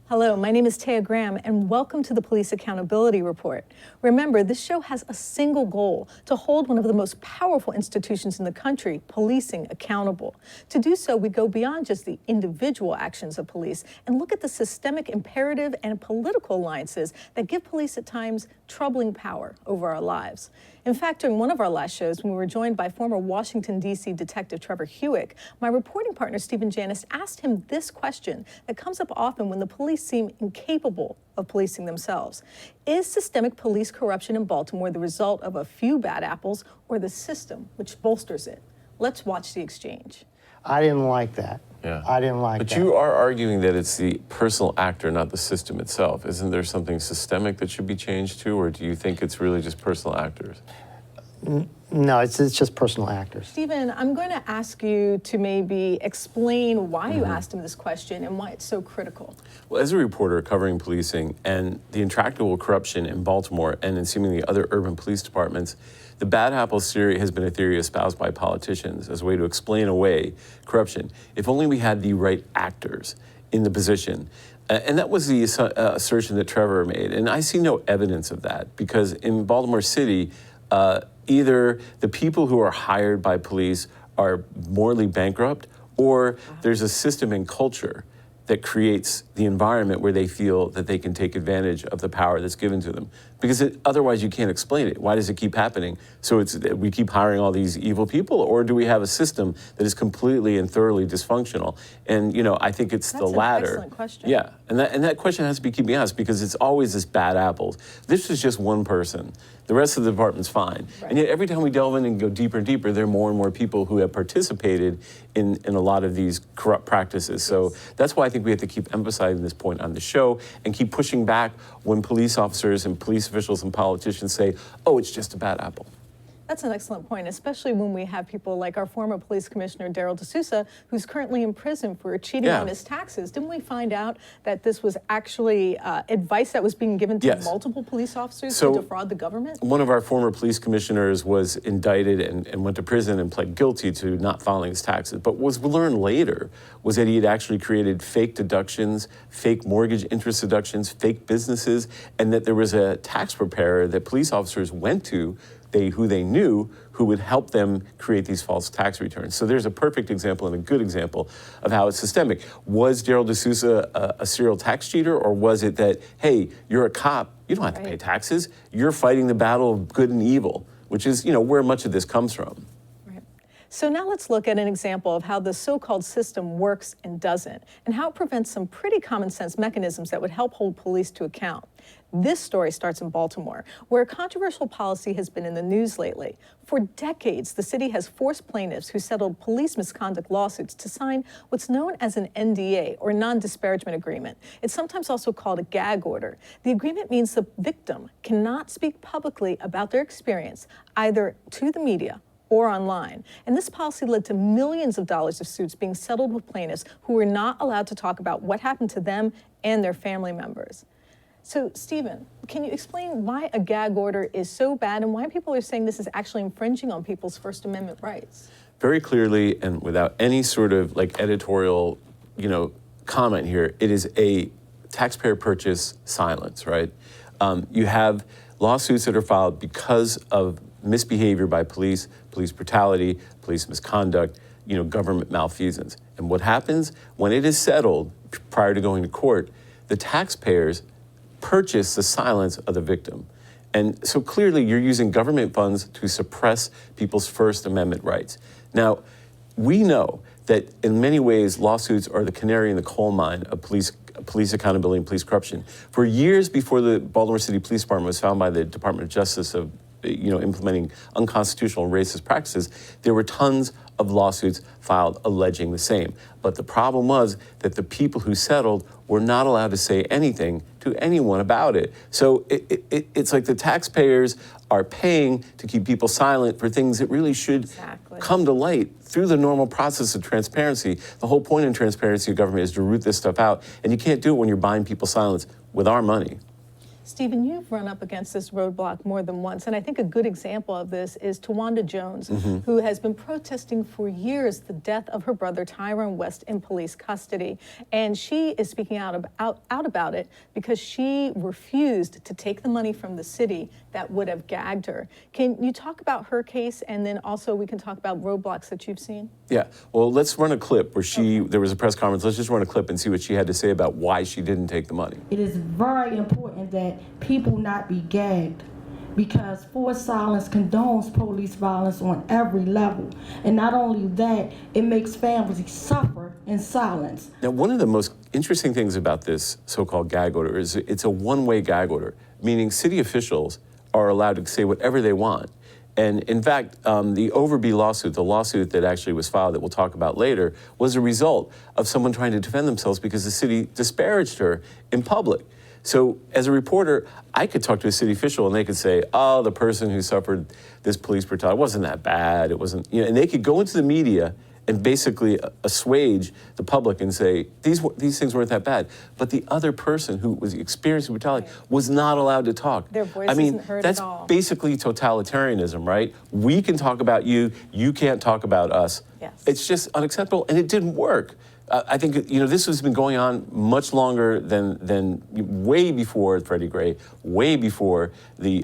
Hello, my name is Taya Graham, and welcome to the Police Accountability Report. Remember, this show has a single goal: to hold one of the most powerful institutions in the country, policing, accountable. To do so, we go beyond just the individual actions of police and look at the systemic imperative and political alliances that give police at times troubling power over our lives. In fact, during one of our last shows, when we were joined by former Washington, D.C. Detective Trevor Hewick, my reporting partner, Stephen Janis, asked him this question that comes up often when the police seem incapable of policing themselves. Is systemic police corruption in Baltimore the result of a few bad apples or the system which bolsters it? Let's watch the exchange. I didn't like that. Yeah. I didn't like that. But you are arguing that it's the personal actor, not the system itself. Isn't there something systemic that should be changed too, or do you think it's really just personal actors? No, it's just personal actors. Stephen, I'm going to ask you to maybe explain why you asked him this question and why it's so critical. Well, as a reporter covering policing and the intractable corruption in Baltimore and in seemingly other urban police departments, the bad apples theory has been a theory espoused by politicians as a way to explain away corruption. If only we had the right actors in the position. And that was the assertion that Trevor made. And I see no evidence of that because in Baltimore City, either the people who are hired by police are morally bankrupt, or there's a system and culture that creates the environment where they feel that they can take advantage of the power that's given to them. Because otherwise you can't explain it. Why does it keep happening? So we keep hiring all these evil people, or do we have a system that is completely and thoroughly dysfunctional? And I think it's the latter. That's an excellent question. Yeah, and that question has to be keeping honest because it's always this bad apples. This is just one person. The rest of the department's fine. Right. And yet every time we delve in and go deeper and deeper, there are more and more people who have participated in a lot of these corrupt practices. So that's why I think we have to keep emphasizing this point on the show and keep pushing back when police officers and police officials and politicians say, oh, it's just a bad apple. That's an excellent point, especially when we have people like our former police commissioner, Darryl D'Souza, who's currently in prison for cheating on his taxes. Didn't we find out that this was actually advice that was being given to multiple police officers to defraud the government? One of our former police commissioners was indicted and went to prison and pled guilty to not filing his taxes. But what was learned later was that he had actually created fake deductions, fake mortgage interest deductions, fake businesses, and that there was a tax preparer that police officers went to who they knew who would help them create these false tax returns. So there's a perfect example and a good example of how it's systemic. Was Darryl D'Souza a serial tax cheater, or was it that, hey, you're a cop, you don't have to pay taxes, you're fighting the battle of good and evil, which is, where much of this comes from. So now let's look at an example of how the so-called system works and doesn't, and how it prevents some pretty common sense mechanisms that would help hold police to account. This story starts in Baltimore, where a controversial policy has been in the news lately. For decades, the city has forced plaintiffs who settled police misconduct lawsuits to sign what's known as an NDA, or non-disparagement agreement. It's sometimes also called a gag order. The agreement means the victim cannot speak publicly about their experience, either to the media or online. And this policy led to millions of dollars of suits being settled with plaintiffs who were not allowed to talk about what happened to them and their family members. So, Stephen, can you explain why a gag order is so bad and why people are saying this is actually infringing on people's First Amendment rights? Very clearly, and without any sort of editorial, comment here, it is a taxpayer purchase silence, right? You have lawsuits that are filed because of misbehavior by police brutality, police misconduct, government malfeasance. And what happens when it is settled prior to going to court, the taxpayers purchase the silence of the victim. And so clearly you're using government funds to suppress people's First Amendment rights. Now, we know that in many ways lawsuits are the canary in the coal mine of police accountability and police corruption. For years before the Baltimore City Police Department was found by the Department of Justice of implementing unconstitutional and racist practices, there were tons of lawsuits filed alleging the same. But the problem was that the people who settled were not allowed to say anything to anyone about it. So it's like the taxpayers are paying to keep people silent for things that really should come to light through the normal process of transparency. The whole point in transparency of government is to root this stuff out, and you can't do it when you're buying people's silence with our money. Stephen, you've run up against this roadblock more than once, and I think a good example of this is to Wanda Jones, who has been protesting for years the death of her brother Tyrone West in police custody. And she is speaking out about it because she refused to take the money from the city that would have gagged her. Can you talk about her case, and then also we can talk about roadblocks that you've seen? Yeah, well, let's run a clip where there was a press conference. Let's just run a clip and see what she had to say about why she didn't take the money. It is very important that people not be gagged, because forced silence condones police violence on every level. And not only that, it makes families suffer in silence. Now, one of the most interesting things about this so-called gag order is it's a one-way gag order, meaning city officials are allowed to say whatever they want. And in fact, the Overby lawsuit, the lawsuit that actually was filed that we'll talk about later, was a result of someone trying to defend themselves because the city disparaged her in public. So as a reporter, I could talk to a city official and they could say, oh, the person who suffered this police brutality wasn't that bad. It wasn't, and they could go into the media and basically assuage the public and say, these things weren't that bad. But the other person who was experiencing brutality was not allowed to talk. Their voice isn't heard at all. That's basically totalitarianism, right? We can talk about you, you can't talk about us. Yes. It's just unacceptable, and it didn't work. I think, this has been going on much longer than way before Freddie Gray, way before the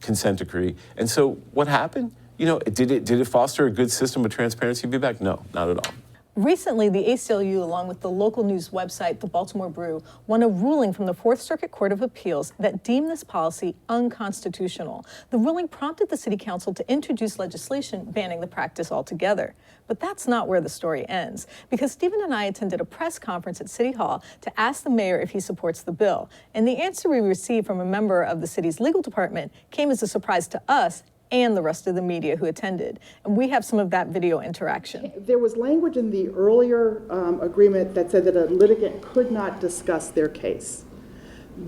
consent decree. And so what happened? Did it foster a good system of transparency and feedback? No, not at all. Recently, the ACLU, along with the local news website, the Baltimore Brew, won a ruling from the Fourth Circuit Court of Appeals that deemed this policy unconstitutional. The ruling prompted the City Council to introduce legislation banning the practice altogether. But that's not where the story ends, because Stephen and I attended a press conference at City Hall to ask the mayor if he supports the bill. And the answer we received from a member of the city's legal department came as a surprise to us and the rest of the media who attended. And we have some of that video interaction. There was language in the earlier agreement that said that a litigant could not discuss their case.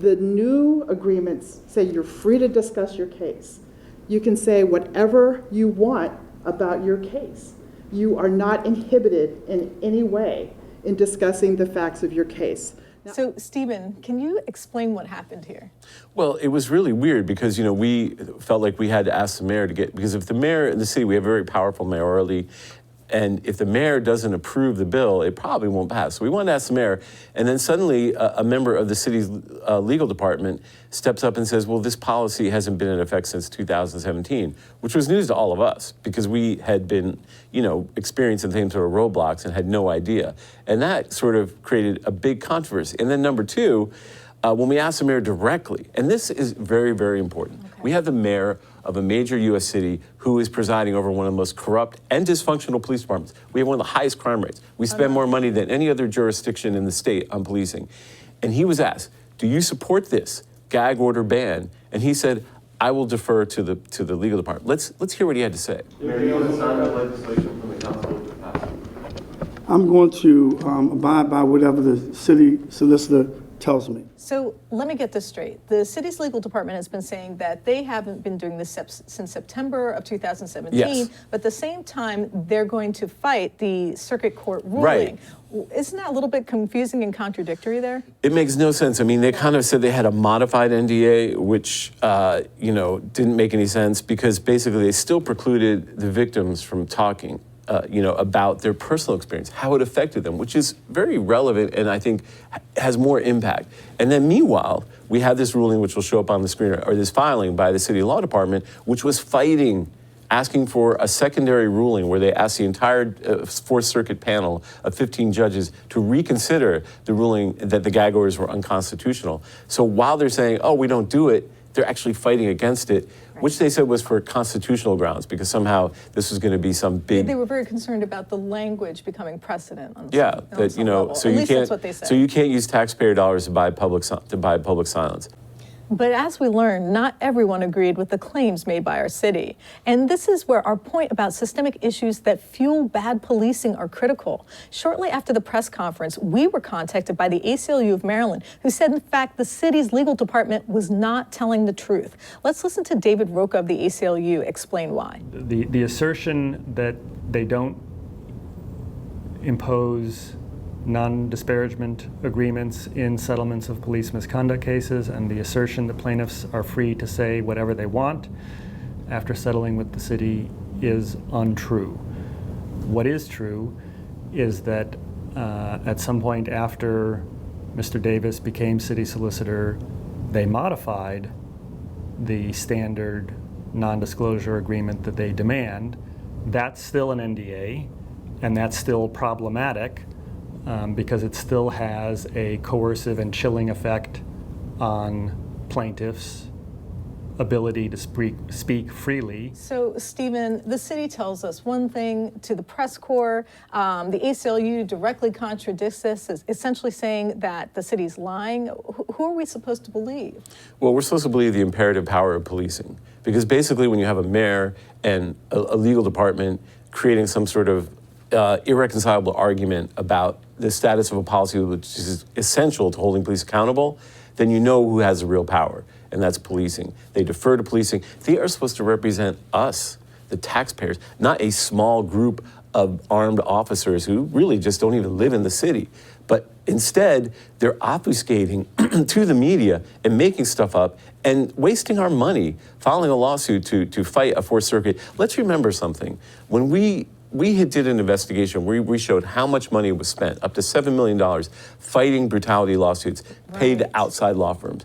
The new agreements say you're free to discuss your case. You can say whatever you want about your case. You are not inhibited in any way in discussing the facts of your case. So, Stephen, can you explain what happened here? Well, it was really weird because, we felt like we had to ask the mayor because if the mayor in the city, we have a very powerful mayoralty, and if the mayor doesn't approve the bill, it probably won't pass. So we wanted to ask the mayor, and then suddenly a member of the city's legal department steps up and says, well, this policy hasn't been in effect since 2017, which was news to all of us because we had been, experiencing things sort of roadblocks and had no idea. And that sort of created a big controversy. And then number two, when we asked the mayor directly, and this is very, very important. Okay. We have the mayor of a major U.S. city who is presiding over one of the most corrupt and dysfunctional police departments. We have one of the highest crime rates. We spend more money than any other jurisdiction in the state on policing. And he was asked, do you support this gag order ban? And he said, I will defer to the legal department. Let's hear what he had to say. I'm going to abide by whatever the city solicitor tells me. So let me get this straight. The city's legal department has been saying that they haven't been doing this since September of 2017, yes. But at the same time, they're going to fight the circuit court ruling. Right. Isn't that a little bit confusing and contradictory there? It makes no sense. I mean, they kind of said they had a modified NDA, which, didn't make any sense because basically they still precluded the victims from talking. About their personal experience, how it affected them, which is very relevant and I think has more impact. And then meanwhile, we have this ruling which will show up on the screen, or this filing by the city law department, which was asking for a secondary ruling where they asked the entire Fourth Circuit panel of 15 judges to reconsider the ruling that the gag orders were unconstitutional. So while they're saying, oh, we don't do it, they're actually fighting against it, which they said was for constitutional grounds because somehow this was going to be some big. They were very concerned about the language becoming precedent. On that level. So At you least can't. That's what they said. So you can't use taxpayer dollars to buy public silence. But as we learned, not everyone agreed with the claims made by our city. And this is where our point about systemic issues that fuel bad policing are critical. Shortly after the press conference, we were contacted by the ACLU of Maryland, who said, in fact, the city's legal department was not telling the truth. Let's listen to David Roca of the ACLU explain why. The assertion that they don't impose non-disparagement agreements in settlements of police misconduct cases, and the assertion that plaintiffs are free to say whatever they want after settling with the city is untrue. What is true is that at some point after Mr. Davis became city solicitor, they modified the standard non-disclosure agreement that they demand. That's still an NDA, and that's still problematic because it still has a coercive and chilling effect on plaintiffs' ability to speak freely. So, Stephen, the city tells us one thing to the press corps. The ACLU directly contradicts this, essentially saying that the city's lying. Who are we supposed to believe? Well, we're supposed to believe the imperative power of policing. Because basically when you have a mayor and a legal department creating some sort of irreconcilable argument about the status of a policy which is essential to holding police accountable, then you know who has the real power, and that's policing. They defer to policing. They are supposed to represent us, the taxpayers, not a small group of armed officers who really just don't even live in the city. But instead, they're obfuscating to the media and making stuff up and wasting our money, filing a lawsuit to fight a Fourth Circuit. Let's remember something. When we did an investigation where we showed how much money was spent, up to $7 million, fighting brutality lawsuits paid to outside law firms.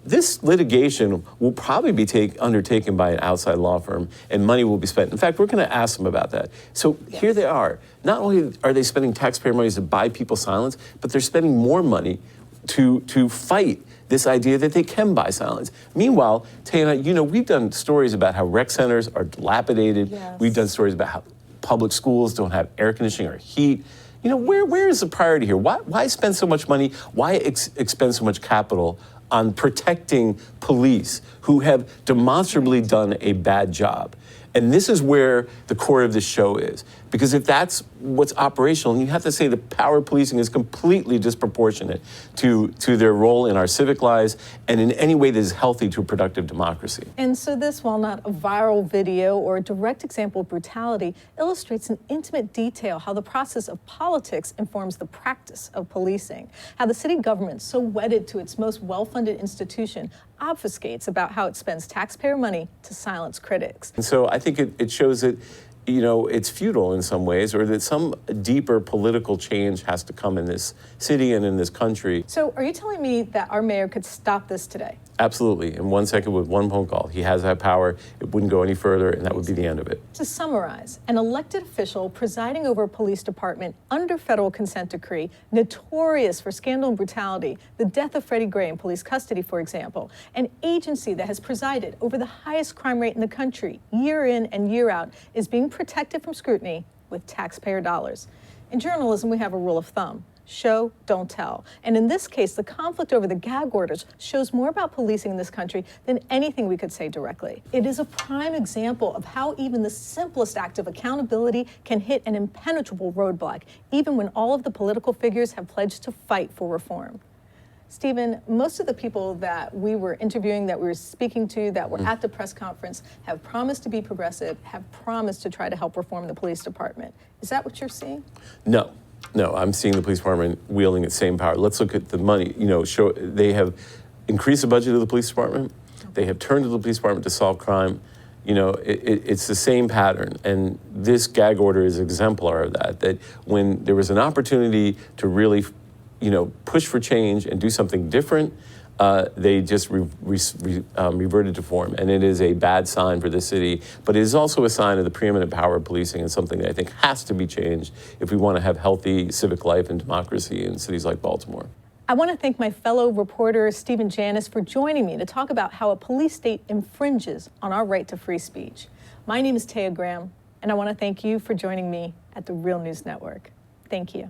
This litigation will probably be undertaken by an outside law firm, and money will be spent. In fact, we're going to ask them about that. So here they are. Not only are they spending taxpayer money to buy people's silence, but they're spending more money to fight this idea that they can buy silence. Meanwhile, Tana, you know, we've done stories about how rec centers are dilapidated. Yes. We've done stories about how public schools don't have air conditioning or heat. You know, where is the priority here? Why spend so much money? Why expend so much capital on protecting police who have demonstrably done a bad job? And this is where the core of this show is. Because if that's what's operational, you have to say the power of policing is completely disproportionate to their role in our civic lives and in any way that is healthy to a productive democracy. And so this, while not a viral video or a direct example of brutality, illustrates in intimate detail how the process of politics informs the practice of policing, how the city government, so wedded to its most well-funded institution, obfuscates about how it spends taxpayer money to silence critics. And so I think it shows that, you know, it's futile in some ways, or that some deeper political change has to come in this city and in this country. So are you telling me that our mayor could stop this today? Absolutely, in 1 second with one phone call. He has that power. It wouldn't go any further, and that would be the end of it. To summarize, an elected official presiding over a police department under federal consent decree, notorious for scandal and brutality, the death of Freddie Gray in police custody, for example, an agency that has presided over the highest crime rate in the country, year in and year out, is being protected from scrutiny with taxpayer dollars. In journalism, we have a rule of thumb. Show, don't tell. And in this case, the conflict over the gag orders shows more about policing in this country than anything we could say directly. It is a prime example of how even the simplest act of accountability can hit an impenetrable roadblock, even when all of the political figures have pledged to fight for reform. Stephen, most of the people that we were interviewing, that we were speaking to, that were at the press conference, have promised to be progressive, have promised to try to help reform the police department. Is that what you're seeing? No. No, I'm seeing the police department wielding its same power. Let's look at the money. You know, they have increased the budget of the police department. They have turned to the police department to solve crime. You know, it's the same pattern. And this gag order is exemplar of that, that when there was an opportunity to really, you know, push for change and do something different, they just reverted to form. And it is a bad sign for the city, but it is also a sign of the preeminent power of policing and something that I think has to be changed if we want to have healthy civic life and democracy in cities like Baltimore. I want to thank my fellow reporter, Stephen Janis, for joining me to talk about how a police state infringes on our right to free speech. My name is Taya Graham, and I want to thank you for joining me at the Real News Network. Thank you.